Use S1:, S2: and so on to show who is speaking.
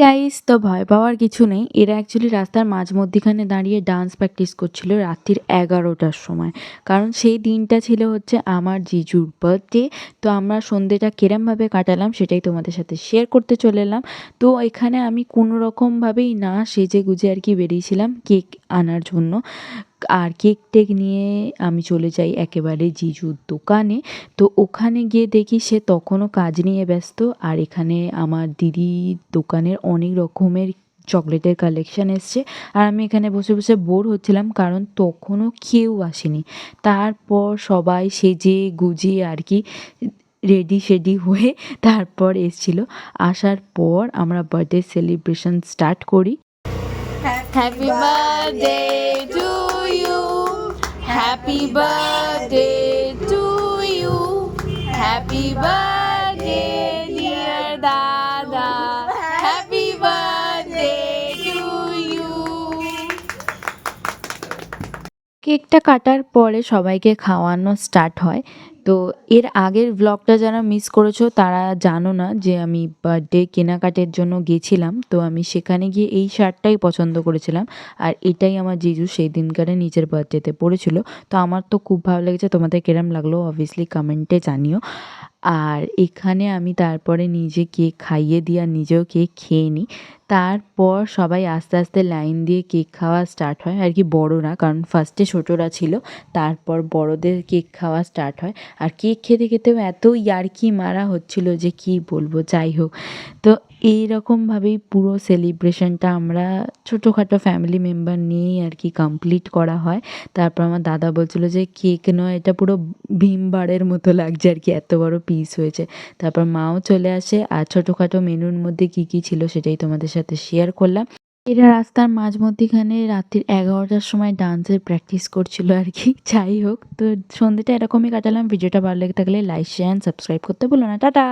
S1: Guys, তো ভয় পাওয়ার কিছু নেই। এরা অ্যাকচুয়ালি রাস্তার মাঝমধ্যিখানে দাঁড়িয়ে ডান্স প্র্যাকটিস করছিল রাত্রির 11টার সময়। কারণ সেই দিনটা ছিল হচ্ছে আমার জিজুর বার্থডে। তো আমরা সন্ধেটা কিরমভাবে কাটালাম সেটাই তোমাদের সাথে শেয়ার করতে চলে এলাম। তো এখানে আমি কোনো রকমভাবেই না সেজে গুজে আর কি বেরিয়েছিলাম কেক আনার জন্য। আর কেক টেক নিয়ে আমি চলে যাই একেবারে জিজুর দোকানে। তো ওখানে গিয়ে দেখি সে তখনও কাজ নিয়ে ব্যস্ত। আর এখানে আমার দিদির দোকানের অনেক রকমের চকলেটের কালেকশন এসছে। আর আমি এখানে বসে বসে বোর হচ্ছিলাম কারণ তখনও কেউ আসেনি। তারপর সবাই সেজে গুজে আর কি রেডি শেডি হয়ে তারপর এসছিল। আসার পর আমরা বার্থডে সেলিব্রেশন স্টার্ট করি। Happy birthday to you, happy birthday to you, happy birthday dear দাদা, হ্যাপি বার্থডে টু ইউ। কেকটা কাটার পরে সবাইকে খাওয়ানো স্টার্ট হয়। তো এর আগের ব্লগটা যারা মিস করেছো তারা জানো না যে আমি বার্থডে কেনাকাটার জন্য গেছিলাম। তো আমি সেখানে গিয়ে এই শার্টটাই পছন্দ করেছিলাম। আর এটাই আমার জিজু সেই দিনকারে নিজের বার্থডেতে পরেছিল। তো আমার তো খুব ভালো লেগেছে, তোমাদের কিরম লাগলো অবভিয়াসলি কমেন্টে জানিও। আর এখানে আমি তারপরে নিজে কেক খাইয়ে দিয়ে আর নিজেও কেক খেয়ে নিই। তারপর সবাই আস্তে আস্তে লাইন দিয়ে কেক খাওয়া স্টার্ট হয় আর কি, বড়রা, কারণ ফার্স্টে ছোটরা ছিল, তারপর বড়দের কেক খাওয়া স্টার্ট হয়। আর কেক খেতে খেতেও এত ইয়ার্কি মারা হচ্ছিল যে কি বলবো, যাই হোক। তো এইরকমভাবেই পুরো সেলিব্রেশনটা আমরা ছোটোখাটো ফ্যামিলি মেম্বার নিয়েই আর কি কমপ্লিট করা হয়। তারপর আমার দাদা বলছিল যে কেক নয়, এটা পুরো ভীমবারের মতো লাগছে আর কি, এত বড় পিস হয়েছে। তারপর মাও চলে আসে আর ছোটোখাটো মেনুর মধ্যে কী কী ছিল সেটাই তোমাদের সাথে শেয়ার করলাম। এরা রাস্তার মাঝমধ্যিখানে রাত্রির 11টার সময় ডান্সের প্র্যাকটিস করছিল আর কি, যাই হোক। তো সন্ধ্যেটা এরকমই কাটালাম। ভিডিওটা ভালো লেগে থাকলে লাইক শেয়ার অ্যান্ড সাবস্ক্রাইব করতে ভুলো না। টাটা।